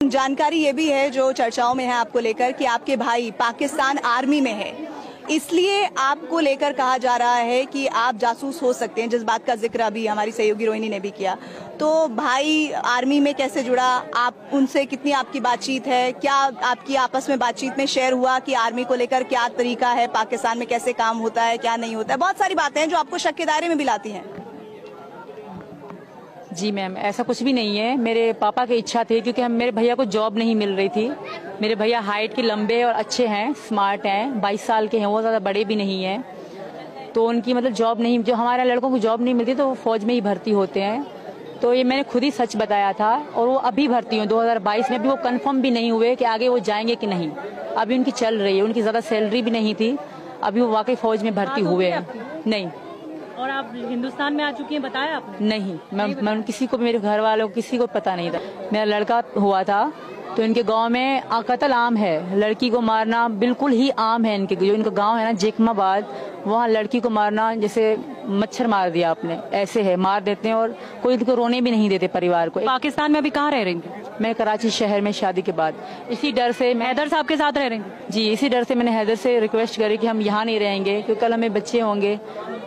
जानकारी ये भी है जो चर्चाओं में है आपको लेकर कि आपके भाई पाकिस्तान आर्मी में है, इसलिए आपको लेकर कहा जा रहा है कि आप जासूस हो सकते हैं, जिस बात का जिक्र अभी हमारी सहयोगी रोहिणी ने भी किया। तो भाई आर्मी में कैसे जुड़ा, आप उनसे कितनी आपकी बातचीत है, क्या आपकी आपस में बातचीत में शेयर हुआ कि आर्मी को लेकर क्या तरीका है, पाकिस्तान में कैसे काम होता है, क्या नहीं होता है? बहुत सारी बातें हैं जो आपको शक के दायरे में भी लाती हैं। जी मैम, ऐसा कुछ भी नहीं है। मेरे पापा की इच्छा थी, क्योंकि मेरे भैया को जॉब नहीं मिल रही थी। मेरे भैया हाइट के लंबे और अच्छे हैं, स्मार्ट हैं, 22 साल के हैं, वो ज़्यादा बड़े भी नहीं हैं। तो उनकी मतलब जॉब नहीं, जो हमारे लड़कों को जॉब नहीं मिलती तो वो फौज में ही भर्ती होते हैं। तो ये मैंने खुद ही सच बताया था, और वो अभी भर्ती हुए 2022 में। अभी वो कंफर्म भी नहीं हुए कि आगे वो जाएंगे कि नहीं। अभी उनकी चल रही है, उनकी ज़्यादा सैलरी भी नहीं थी, अभी वो वाकई फौज में भर्ती हुए हैं। नहीं। और आप हिंदुस्तान में आ चुकी हैं, बताया आपने? नहीं, मैं किसी को, मेरे घर वालों को किसी को पता नहीं था। मेरा लड़का हुआ था तो इनके गांव में कत्ल आम है, लड़की को मारना बिल्कुल ही आम है। इनके जो इनका गांव है ना जेकमाबाद, वहाँ लड़की को मारना जैसे मच्छर मार दिया आपने, ऐसे है, मार देते हैं और कोई इनको रोने भी नहीं देते परिवार को। पाकिस्तान में अभी कहाँ रह रही हैं? मैं कराची शहर में शादी के बाद। इसी डर से मैं हैदर साहब के साथ रह रही हैं? जी, इसी डर से मैंने हैदर से रिक्वेस्ट करी कि हम यहाँ नहीं रहेंगे, क्योंकि कल हमें बच्चे होंगे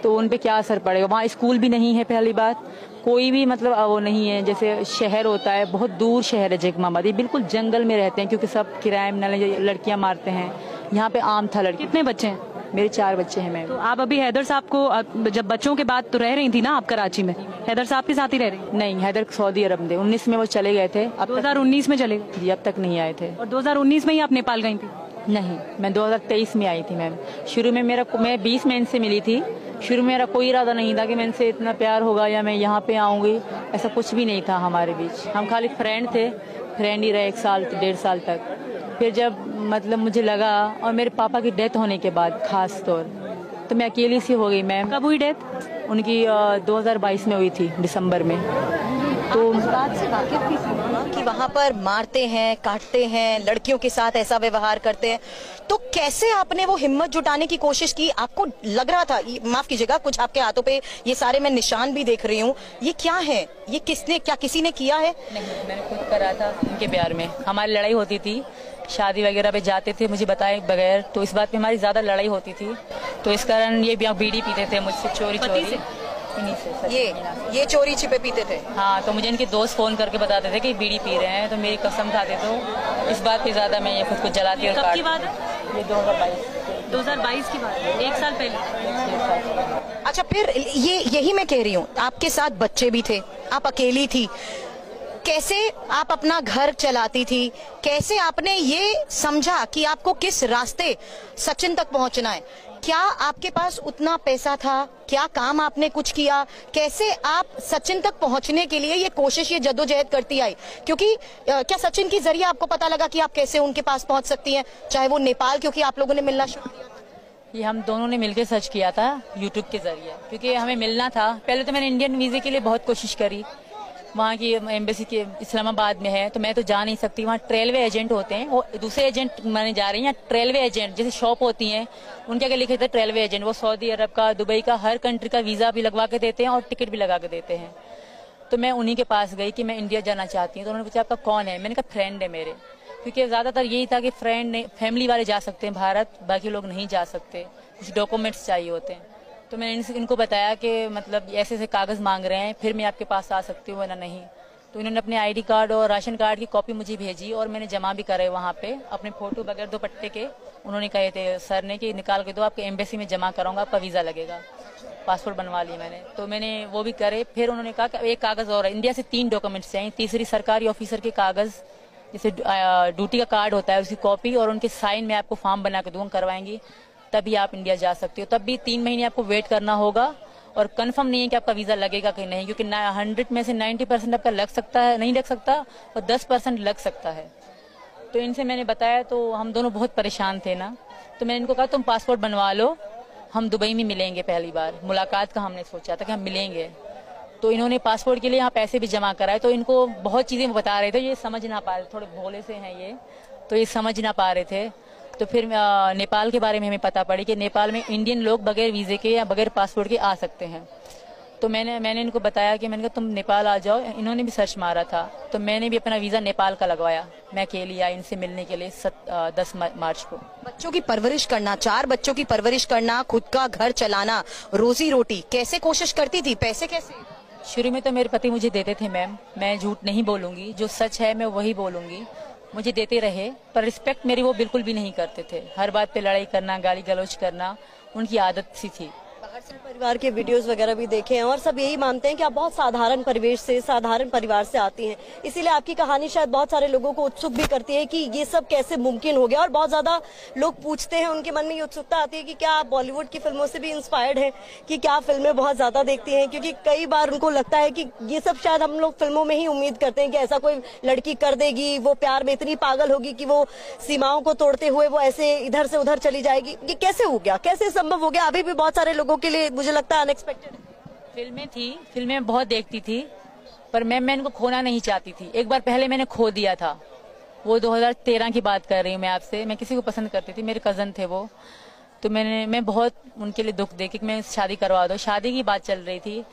तो उन पे क्या असर पड़ेगा। वहाँ स्कूल भी नहीं है, पहली बात कोई भी मतलब वो नहीं है, जैसे शहर होता है, बहुत दूर शहर है जेकमाबाद, ये बिल्कुल जंगल में रहते हैं, क्योंकि सब किराए में लड़कियां मारते हैं। यहाँ पे आम था लड़की। कितने बच्चे हैं? मेरे 4 बच्चे हैं मैम। तो आप अभी हैदर साहब को, जब बच्चों के बाद तो रह रही थी ना आप कराची में, हैदर साहब के साथ ही रह रही? नहीं, हैदर सऊदी अरब थे, 19 में वो चले गए थे। अब 2019 में चले गए? जी, अब तक नहीं आए थे। और 2019 में ही आप नेपाल गई थी? नहीं, मैं 2023 में आई थी मैम। शुरू में मैं 20 में इनसे मिली थी। शुरू में मेरा कोई इरादा नहीं था कि मैं इनसे इतना प्यार होगा या मैं यहाँ पे आऊँगी, ऐसा कुछ भी नहीं था हमारे बीच। हम खाली फ्रेंड थे, फ्रेंड ही रहे 1 साल 1.5 साल तक। फिर जब मतलब मुझे लगा, और मेरे पापा की डेथ होने के बाद खास तौर, तो मैं अकेली सी हो गई मैम। कब हुई डेथ? उनकी 2022 में हुई थी, दिसंबर में। तो इस बात से वाकिफ भी कि वहाँ पर मारते हैं, काटते हैं, लड़कियों के साथ ऐसा व्यवहार करते हैं, तो कैसे आपने वो हिम्मत जुटाने की कोशिश की? आपको लग रहा था, माफ कीजिएगा, कुछ आपके हाथों पे ये सारे मैं निशान भी देख रही हूँ, ये क्या है? ये किसने, क्या किसी ने किया है? नहीं, मैंने खुद करा था। उनके प्यार में हमारी लड़ाई होती थी, शादी वगैरह पे जाते थे मुझे बताए बगैर, तो इस बात पे हमारी ज्यादा लड़ाई होती थी। तो इस कारण ये बीड़ी पीते थे मुझसे चोरी चोरी। ये चोरी छिपे पीते थे? हाँ, तो मुझे इनके दोस्त फोन करके बताते थे कि बीड़ी पी रहे हैं, तो मेरी कसम खाते। तो इस बात पे ज्यादा मैं ये खुद को जलाती और कब की बात है? ये 2022 की बात है, 1 साल पहले। अच्छा, फिर यही मैं कह रही हूँ, आपके साथ बच्चे भी थे, आप अकेली थी, कैसे आप अपना घर चलाती थी? कैसे आपने ये समझा कि आपको किस रास्ते सचिन तक पहुंचना है? क्या आपके पास उतना पैसा था? क्या काम आपने कुछ किया? कैसे आप सचिन तक पहुंचने के लिए ये कोशिश, ये जद्दोजहद करती आई? क्योंकि क्या सचिन के जरिए आपको पता लगा कि आप कैसे उनके पास पहुंच सकती हैं, चाहे वो नेपाल, क्योंकि आप लोगों ने मिलना शुरू किया? ये हम दोनों ने मिलकर सर्च किया था यूट्यूब के जरिए, क्योंकि हमें मिलना था। पहले तो मैंने इंडियन वीजे के लिए बहुत कोशिश करी, वहाँ की एम्बेसी के इस्लामाबाद में है, तो मैं तो जा नहीं सकती। वहाँ रेलवे एजेंट होते हैं, वो दूसरे एजेंट माने जा रही हैं, रेलवे एजेंट जैसे शॉप होती हैं, उनके आगे लिखे थे रेलवे एजेंट। वो सऊदी अरब का, दुबई का, हर कंट्री का वीजा भी लगवा के देते हैं और टिकट भी लगा के देते हैं। तो मैं उन्हीं के पास गई कि मैं इंडिया जाना चाहती हूँ। तो उन्होंने पूछा आपका कौन है? मैंने कहा फ्रेंड है मेरे, क्योंकि ज्यादातर यही था कि फ्रेंड नहीं, फैमिली वाले जा सकते हैं भारत, बाकी लोग नहीं जा सकते, कुछ डॉक्यूमेंट्स चाहिए होते हैं। तो मैंने इनको बताया कि मतलब ऐसे ऐसे कागज मांग रहे हैं, फिर मैं आपके पास आ सकती हूँ वरना नहीं। तो इन्होंने अपने आईडी कार्ड और राशन कार्ड की कॉपी मुझे भेजी, और मैंने जमा भी कराए वहाँ पे अपने फोटो बगैर दुपट्टे के। उन्होंने कहे थे सर ने कि निकाल के दो, आपके एम्बेसी में जमा कराऊंगा, आपका वीजा लगेगा। पासपोर्ट बनवा लिया मैंने, तो मैंने वो भी करे। फिर उन्होंने कहा कि एक कागज और है, इंडिया से 3 डॉक्यूमेंट्स चाहिए, तीसरी सरकारी ऑफिसर के कागज, जैसे ड्यूटी का कार्ड होता है उसकी कॉपी, और उनके साइन में आपको फॉर्म बना के दूंगा, करवाएंगी, तभी आप इंडिया जा सकते हो। तब भी 3 महीने आपको वेट करना होगा, और कंफर्म नहीं है कि आपका वीजा लगेगा कि नहीं, क्योंकि 100 में से 90% आपका लग सकता है, नहीं लग सकता, और 10% लग सकता है। तो इनसे मैंने बताया, तो हम दोनों बहुत परेशान थे ना, तो मैंने इनको कहा तुम पासपोर्ट बनवा लो, हम दुबई में मिलेंगे, पहली बार मुलाकात का हमने सोचा था कि हम मिलेंगे। तो इन्होंने पासपोर्ट के लिए यहाँ पैसे भी जमा कराए। तो इनको बहुत चीजें बता रहे थे, ये समझ ना पा रहे, थोड़े भोले से हैं ये, तो ये समझ ना पा रहे थे। तो फिर नेपाल के बारे में हमें पता पड़ी कि नेपाल में इंडियन लोग बगैर वीजे के या बगैर पासपोर्ट के आ सकते हैं। तो मैंने इनको बताया कि मैंने कहा तुम नेपाल आ जाओ। इन्होंने भी सर्च मारा था, तो मैंने भी अपना वीज़ा नेपाल का लगवाया। मैं अकेली आई इनसे मिलने के लिए 10 मार्च को। बच्चों की परवरिश करना, 4 बच्चों की परवरिश करना, खुद का घर चलाना, रोजी रोटी कैसे कोशिश करती थी, पैसे कैसे? शुरू में तो मेरे पति मुझे देते थे मैम, मैं झूठ नहीं बोलूंगी, जो सच है मैं वही बोलूंगी। मुझे देते रहे, पर रिस्पेक्ट मेरी वो बिल्कुल भी नहीं करते थे। हर बात पे लड़ाई करना, गाली गलौज करना उनकी आदत सी थी। बाहर से परिवार के वीडियोस वगैरह भी देखे हैं और सब यही मानते हैं कि आप बहुत साधारण परिवेश से, साधारण परिवार से आती हैं, इसीलिए आपकी कहानी शायद बहुत सारे लोगों को उत्सुक भी करती है कि ये सब कैसे मुमकिन हो गया। और बहुत ज्यादा लोग पूछते हैं, उनके मन में ये उत्सुकता आती है कि क्या आप बॉलीवुड की फिल्मों से भी इंस्पायर्ड हैं, कि क्या फिल्में बहुत ज्यादा देखती हैं, क्योंकि कई बार उनको लगता है कि ये सब शायद हम लोग फिल्मों में ही उम्मीद करते हैं कि ऐसा कोई लड़की कर देगी, वो प्यार में इतनी पागल होगी कि वो सीमाओं को तोड़ते हुए वो ऐसे इधर से उधर चली जाएगी। ये कैसे हो गया, कैसे संभव हो गया? अभी भी बहुत सारे लोगों के लिए मुझे लगता है अनएक्सपेक्टेड। फिल्में थी, फिल्में बहुत देखती थी, पर मैं इनको खोना नहीं चाहती थी। एक बार पहले मैंने खो दिया था, वो 2013 की बात कर रही हूँ मैं आपसे। मैं किसी को पसंद करती थी, मेरे कजन थे वो, तो मैं बहुत उनके लिए दुख दे कि मैं शादी करवा दो। शादी की बात चल रही थी,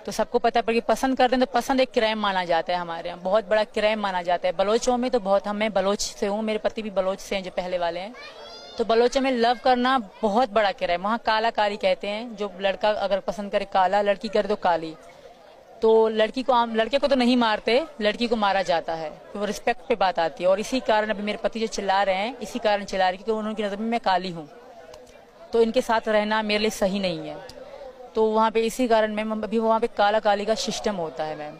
तो सबको पता पड़ कि पसंद करते हैं तो पसंद एक क्राइम माना जाता है, हमारे यहाँ बहुत बड़ा क्राइम माना जाता है। बलोचों में तो बहुत, मैं बलोच से हूँ, मेरे पति भी बलोच से हैं जो पहले वाले हैं, तो बलोचों में लव करना बहुत बड़ा क्राइम। वहाँ काला काली कहते हैं, जो लड़का अगर पसंद करे काला, लड़की करे तो काली। तो लड़की को लड़के को तो नहीं मारते, लड़की को मारा जाता है, तो वो रिस्पेक्ट पे बात आती है। और इसी कारण अभी मेरे पति जो चिल्ला रहे हैं, इसी कारण चिल्ला रहे हैं क्योंकि उनकी नजर में मैं काली हूँ, तो इनके साथ रहना मेरे लिए सही नहीं है। तो वहाँ पे इसी कारण मैम, अभी वहाँ पे काला काली का सिस्टम होता है मैम।